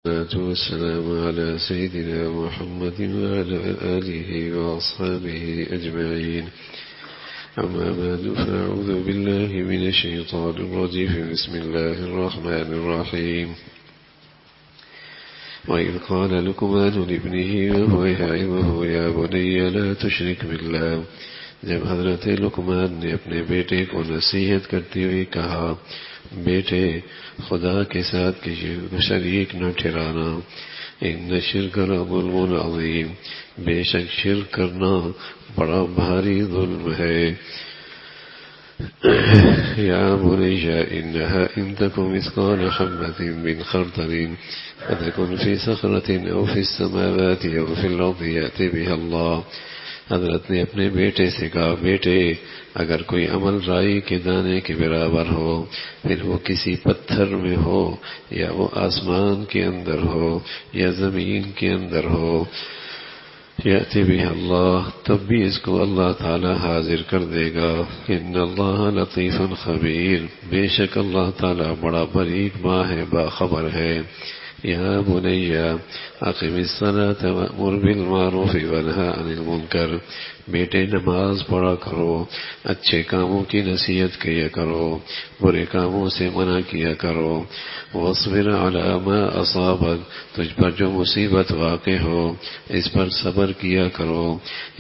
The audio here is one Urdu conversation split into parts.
والصلاة والسلام على سيدنا محمد وعلى آله وأصحابه أجمعين. أما بعد فأعوذ بالله من الشيطان الرجيم. بسم الله الرحمن الرحيم. وإذ قال لقمان لابنه وهو يعظه يا بني لا تشرك بالله. جب حضرت لقمان نے اپنے بیٹے کو نصیحت کرتے ہوئے کہا، بیٹے خدا کے ساتھ کسی شریک نہ ٹھہرانا، ان الشرک لظلم عظیم، بے شک شرک کرنا بڑا بھاری ظلم ہے۔ یا بنی انہا ان تک مثقال حبۃ من خردل فتکن فی صخرۃ او فی السماوات او فی الارض یأت بها اللہ۔ حضرت نے اپنے بیٹے سے کہا، بیٹے اگر کوئی عمل رائی کے دانے کے برابر ہو، پھر وہ کسی پتھر میں ہو یا وہ آسمان کے اندر ہو یا زمین کے اندر ہو، یأتی بہ اللہ، تب بھی اس کو اللہ تعالی حاضر کر دے گا۔ ان اللہ لطیف خبیر، بے شک اللہ تعالی بڑا باریک ہے، باخبر ہے۔ یا بنی اقم الصلاۃ وامر بالمعروف وانہی عن المنکر، بیٹے نماز پڑھا کرو، اچھے کاموں کی نصیحت کیا کرو، برے کاموں سے منع کیا کرو۔ واصبر علی ما اصابک، تجھ پر جو مصیبت واقع ہو اس پر صبر کیا کرو۔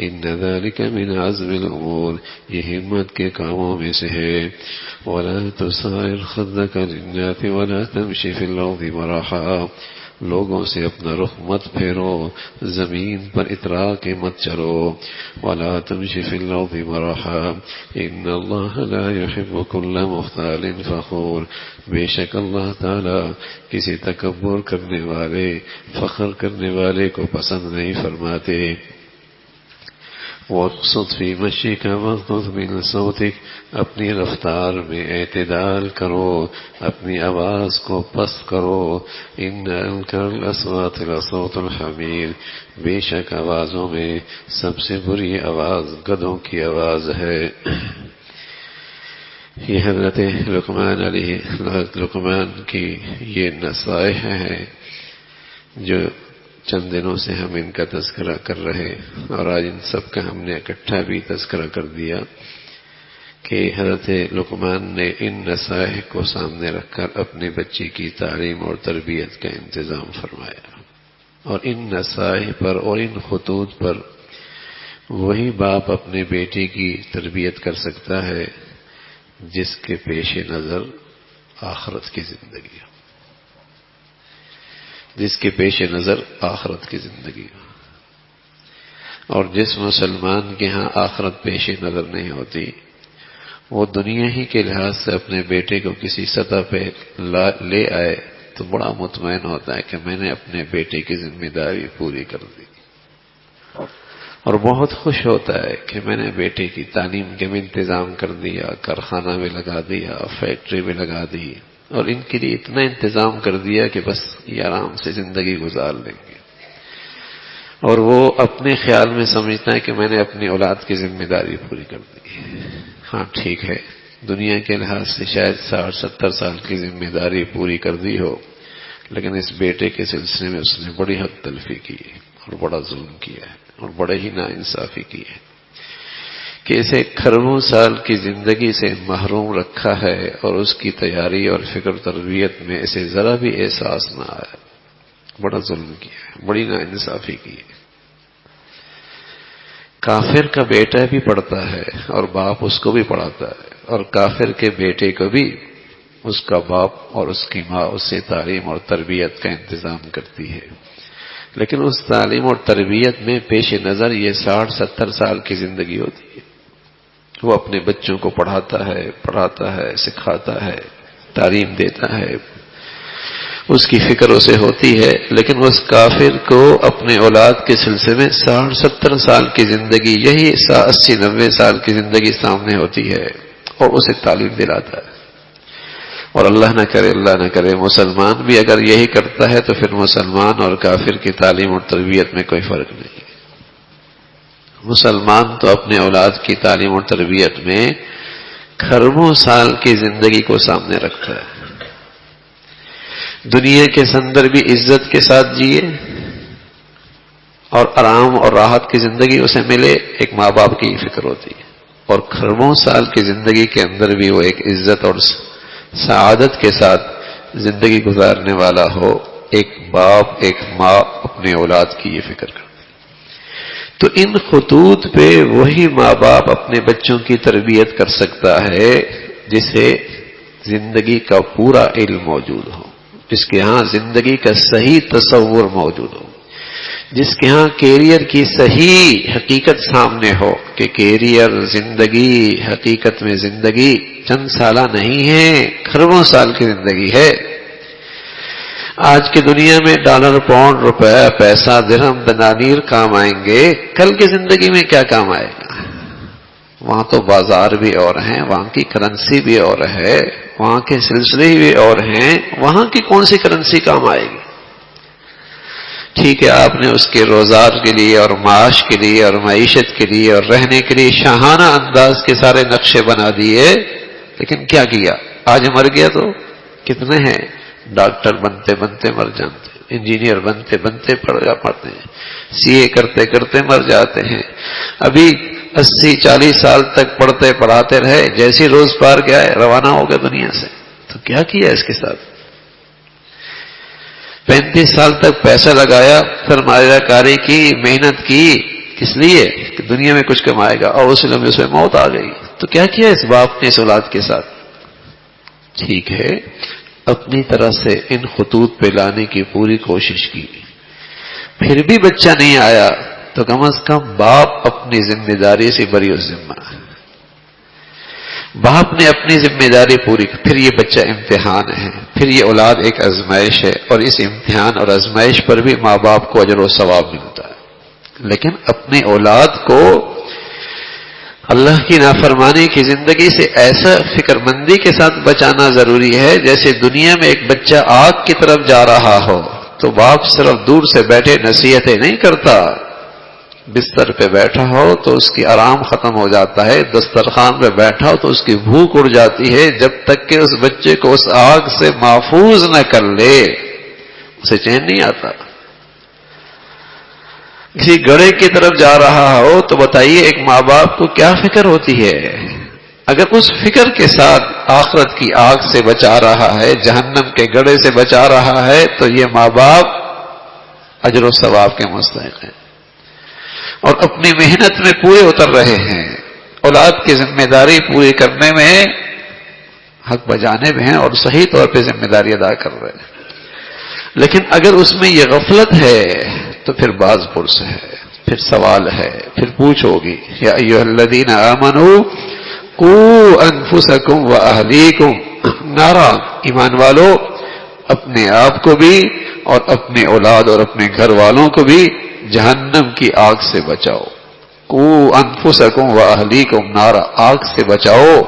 ان ذلک من عزم الامور، یہ ہمت کے کاموں میں سے ہے۔ ولا تصعر خدک للناس ولا تمشی فی الارض مرحا، لوگوں سے اپنا رخ مت پھیرو، زمین پر اترا کے مت چلو۔ ولا تمشی فی الارض مرحا ان اللہ لا يحب كل مختال فخور، بے شک اللہ تعالی کسی تکبر کرنے والے، فخر کرنے والے کو پسند نہیں فرماتے۔ واقصد فی مشیک واغضض من صوتک، اپنی رفتار میں اعتدال کرو، اپنی آواز کو پست کرو۔ ان انکر الاصوات لصوت الحمیر، بے شک آوازوں میں سب سے بری آواز گدھوں کی آواز ہے۔ یہ حضرت لقمان کی یہ نصائح ہیں جو چند دنوں سے ہم ان کا تذکرہ کر رہے، اور آج ان سب کا ہم نے اکٹھا بھی تذکرہ کر دیا کہ حضرت لقمان نے ان نصائح کو سامنے رکھ کر اپنے بچے کی تعلیم اور تربیت کا انتظام فرمایا۔ اور ان نصائح پر اور ان خطوط پر وہی باپ اپنے بیٹے کی تربیت کر سکتا ہے جس کے پیش نظر آخرت کی زندگی ہو، جس کے پیش نظر آخرت کی زندگی ہو۔ اور جس مسلمان کے ہاں آخرت پیش نظر نہیں ہوتی، وہ دنیا ہی کے لحاظ سے اپنے بیٹے کو کسی سطح پہ لے آئے تو بڑا مطمئن ہوتا ہے کہ میں نے اپنے بیٹے کی ذمہ داری پوری کر دی، اور بہت خوش ہوتا ہے کہ میں نے بیٹے کی تعلیم کے بھی انتظام کر دیا، کارخانہ میں لگا دیا، فیکٹری میں لگا دی، اور ان کے لیے اتنا انتظام کر دیا کہ بس یہ آرام سے زندگی گزار لیں گے۔ اور وہ اپنے خیال میں سمجھتا ہے کہ میں نے اپنی اولاد کی ذمہ داری پوری کر دی۔ ہاں ٹھیک ہے، دنیا کے لحاظ سے شاید 60-70 سال کی ذمہ داری پوری کر دی ہو، لیکن اس بیٹے کے سلسلے میں اس نے بڑی حد تلفی کی ہے اور بڑا ظلم کیا ہے اور بڑے ہی ناانصافی کی ہے کہ اسے کھربوں سال کی زندگی سے محروم رکھا ہے، اور اس کی تیاری اور فکر تربیت میں اسے ذرا بھی احساس نہ آیا۔ بڑا ظلم کیا ہے، بڑی ناانصافی کی ہے۔ کافر کا بیٹا بھی پڑھتا ہے اور باپ اس کو بھی پڑھاتا ہے، اور کافر کے بیٹے کو بھی اس کا باپ اور اس کی ماں اس سے تعلیم اور تربیت کا انتظام کرتی ہے، لیکن اس تعلیم اور تربیت میں پیش نظر یہ 60-70 سال کی زندگی ہوتی ہے۔ وہ اپنے بچوں کو پڑھاتا ہے، سکھاتا ہے، تعلیم دیتا ہے، اس کی فکر اسے ہوتی ہے، لیکن اس کافر کو اپنے اولاد کے سلسلے میں 60-70 سال کی زندگی، یہی 80-90 سال کی زندگی سامنے ہوتی ہے، اور اسے تعلیم دلاتا ہے۔ اور اللہ نہ کرے مسلمان بھی اگر یہی کرتا ہے تو پھر مسلمان اور کافر کی تعلیم اور تربیت میں کوئی فرق نہیں ہے۔ مسلمان تو اپنے اولاد کی تعلیم اور تربیت میں کھربوں سال کی زندگی کو سامنے رکھتا ہے، دنیا کے اندر بھی عزت کے ساتھ جیے اور آرام اور راحت کی زندگی اسے ملے، ایک ماں باپ کی فکر ہوتی ہے، اور کروڑوں سال کی زندگی کے اندر بھی وہ ایک عزت اور سعادت کے ساتھ زندگی گزارنے والا ہو۔ ایک باپ، ایک ماں اپنے اولاد کی یہ فکر کرتے۔ تو ان خطوط پہ وہی ماں باپ اپنے بچوں کی تربیت کر سکتا ہے جسے زندگی کا پورا علم موجود ہو، جس کے ہاں زندگی کا صحیح تصور موجود ہو، جس کے ہاں کیریئر کی صحیح حقیقت سامنے ہو کہ کیریئر، زندگی، حقیقت میں زندگی چند سالہ نہیں ہے، کروڑوں سال کی زندگی ہے۔ آج کی دنیا میں ڈالر، پاؤنڈ، روپے، پیسہ، درہم، دنانیر کام آئیں گے، کل کی زندگی میں کیا کام آئے گا؟ وہاں تو بازار بھی اور ہیں، وہاں کی کرنسی بھی اور ہے، وہاں کے سلسلے بھی اور ہیں، وہاں کی کون سی کرنسی کام آئے گی؟ ٹھیک ہے، آپ نے اس کے روزگار کے لیے اور معاش کے لیے اور معیشت کے لیے اور رہنے کے لیے شاہانہ انداز کے سارے نقشے بنا دیے، لیکن کیا کیا؟ آج مر گیا تو کتنے ہیں ڈاکٹر بنتے بنتے مر جاتے ہیں، انجینئر بنتے بنتے پڑھتے ہیں، سی اے کرتے کرتے مر جاتے ہیں۔ ابھی 80-40 سال تک پڑھتے پڑھاتے رہے، جیسی روز پار گیا ہے روانہ ہو گئے دنیا سے۔ تو کیا کیا اس کے ساتھ؟ 35 سال تک پیسہ لگایا، سرمایہ کاری کی، محنت کی، کس لیے؟ کہ دنیا میں کچھ کمائے گا، اور اس لمحے اس میں موت آ گئی۔ تو کیا کیا اس باپ نے اس اولاد کے ساتھ؟ ٹھیک ہے، اپنی طرح سے ان خطوط پہ لانے کی پوری کوشش کی، پھر بھی بچہ نہیں آیا تو کم از کم باپ اپنی ذمہ داری سے بری الذمہ، باپ نے اپنی ذمہ داری پوری کی۔ پھر یہ بچہ امتحان ہے، پھر یہ اولاد ایک آزمائش ہے، اور اس امتحان اور آزمائش پر بھی ماں باپ کو اجر و ثواب ملتا ہے۔ لیکن اپنے اولاد کو اللہ کی نافرمانی کی زندگی سے ایسا فکر مندی کے ساتھ بچانا ضروری ہے جیسے دنیا میں ایک بچہ آگ کی طرف جا رہا ہو تو باپ صرف دور سے بیٹھے نصیحتیں نہیں کرتا، بستر پہ بیٹھا ہو تو اس کی آرام ختم ہو جاتا ہے، دسترخوان پہ بیٹھا ہو تو اس کی بھوک اڑ جاتی ہے، جب تک کہ اس بچے کو اس آگ سے محفوظ نہ کر لے اسے چین نہیں آتا۔ کسی گڑھے کی طرف جا رہا ہو تو بتائیے ایک ماں باپ کو کیا فکر ہوتی ہے؟ اگر اس فکر کے ساتھ آخرت کی آگ سے بچا رہا ہے، جہنم کے گڑھے سے بچا رہا ہے، تو یہ ماں باپ اجر و ثواب کے مستحق ہیں اور اپنی محنت میں پورے اتر رہے ہیں، اولاد کی ذمہ داری پوری کرنے میں حق بجانب ہیں اور صحیح طور پہ ذمہ داری ادا کر رہے ہیں۔ لیکن اگر اس میں یہ غفلت ہے تو پھر باز پرس ہے، پھر سوال ہے، پھر پوچھ ہوگی۔ یا ایھا الذین آمنوا قوا انفسکم واہلیکم نارا، ایمان والو اپنے آپ کو بھی اور اپنے اولاد اور اپنے گھر والوں کو بھی جہنم کی آگ سے بچاؤ۔ قوا انفسکم واہلیکم نارا، آگ سے بچاؤ۔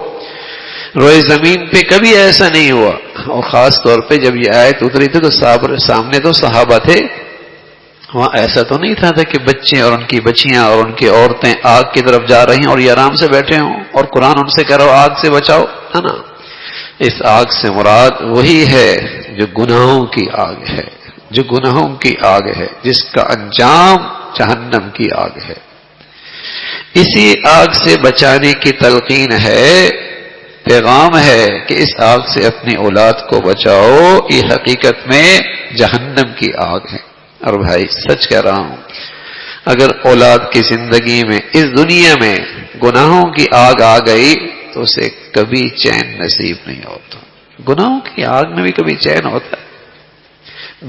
روئے زمین پہ کبھی ایسا نہیں ہوا، اور خاص طور پہ جب یہ آیت اتری تھی تو سامنے تو صحابہ تھے، وہاں ایسا تو نہیں تھا کہ بچے اور ان کی بچیاں اور ان کی عورتیں آگ کی طرف جا رہی ہیں اور یہ آرام سے بیٹھے ہوں اور قرآن ان سے کہہ رہا ہو آگ سے بچاؤ، ہے نا؟ اس آگ سے مراد وہی ہے جو گناہوں کی آگ ہے، جو گناہوں کی آگ ہے، جس کا انجام جہنم کی آگ ہے۔ اسی آگ سے بچانے کی تلقین ہے، پیغام ہے کہ اس آگ سے اپنی اولاد کو بچاؤ، یہ حقیقت میں جہنم کی آگ ہے۔ اور بھائی سچ کہہ رہا ہوں، اگر اولاد کی زندگی میں اس دنیا میں گناہوں کی آگ آ گئی تو اسے کبھی چین نصیب نہیں ہوتا۔ گناہوں کی آگ میں بھی کبھی چین ہوتا ہے؟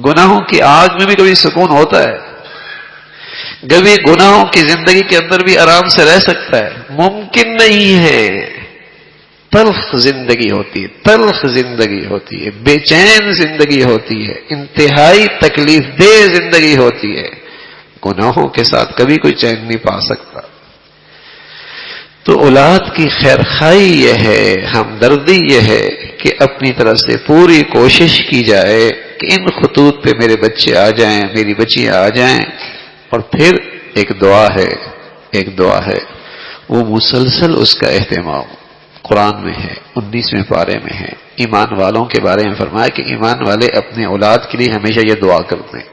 گناہوں کی آگ میں بھی کبھی سکون ہوتا ہے؟ کبھی گناہوں کی زندگی کے اندر بھی آرام سے رہ سکتا ہے؟ ممکن نہیں ہے۔ تلخ زندگی ہوتی ہے، تلخ زندگی ہوتی ہے، بے چین زندگی ہوتی ہے، انتہائی تکلیف دہ زندگی ہوتی ہے۔ گناہوں کے ساتھ کبھی کوئی چین نہیں پا سکتا۔ تو اولاد کی خیرخواہی یہ ہے، ہمدردی یہ ہے کہ اپنی طرف سے پوری کوشش کی جائے کہ ان خطوط پہ میرے بچے آ جائیں، میری بچیاں آ جائیں۔ اور پھر ایک دعا ہے، ایک دعا ہے، وہ مسلسل اس کا اہتمام، قرآن میں ہے، 19ویں پارے میں ہے. ایمان والوں کے بارے میں فرمایا کہ ایمان والے اپنے اولاد کے لیے ہمیشہ یہ دعا کرتے ہیں.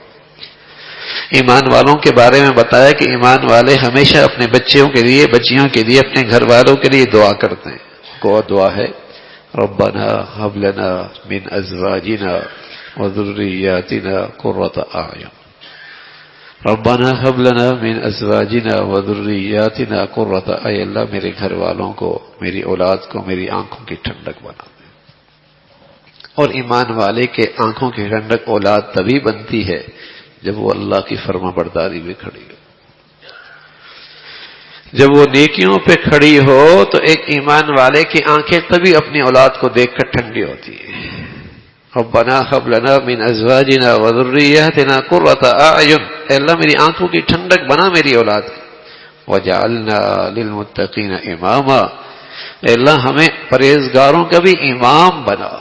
ایمان والوں کے بارے میں بتایا کہ ایمان والے ہمیشہ اپنے بچوں کے لیے، بچیوں کے لیے، اپنے گھر والوں کے لیے دعا کرتے ہیں. کو دعا ہے ربنا هب لنا من ازواجنا وذرياتنا قرة اعين. ربنا هب لنا من ازواجنا وذرياتنا قرة اعين. اللہ میرے گھر والوں کو، میری اولاد کو میری آنکھوں کی ٹھنڈک بنا دے. اور ایمان والے کے آنکھوں کی ٹھنڈک اولاد تبھی بنتی ہے جب وہ اللہ کی فرما برداری میں کھڑی ہو، جب وہ نیکیوں پہ کھڑی ہو. تو ایک ایمان والے کی آنکھیں تبھی اپنی اولاد کو دیکھ کر ٹھنڈی ہوتی ہیں. ربنا هب لنا من ازواجنا وذرياتنا قرة اعين. اے اللہ میری آنکھوں کی ٹھنڈک بنا میری اولاد کی. وجعلنا للمتقین اماما. اے اللہ ہمیں پرہیزگاروں کا بھی امام بنا.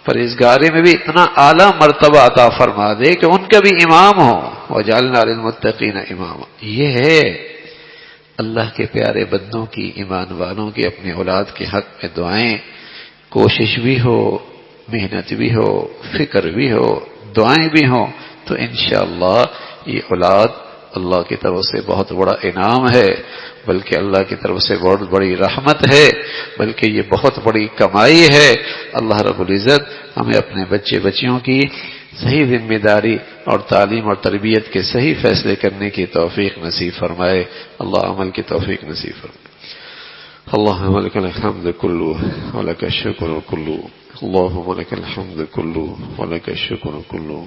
پرہیزگاری میں بھی اتنا اعلیٰ مرتبہ عطا فرما دے کہ ان کا بھی امام ہو. وجعلنا للمتقین اماما. یہ ہے اللہ کے پیارے بندوں کی، ایمان والوں کی اپنے اولاد کے حق میں دعائیں. کوشش بھی ہو، محنت بھی ہو، فکر بھی ہو، دعائیں بھی ہوں، تو انشاءاللہ یہ اولاد اللہ کی طرف سے بہت بڑا انعام ہے، بلکہ اللہ کی طرف سے بہت بڑی رحمت ہے، بلکہ یہ بہت بڑی کمائی ہے. اللہ رب العزت ہمیں اپنے بچے بچیوں کی صحیح ذمہ داری اور تعلیم اور تربیت کے صحیح فیصلے کرنے کی توفیق نصیب فرمائے. اللہ عمل کی توفیق نصیب فرمائے. اللهم لك الحمد كله ولك الشكر كله. اللهم لك الحمد كله ولك الشكر كله.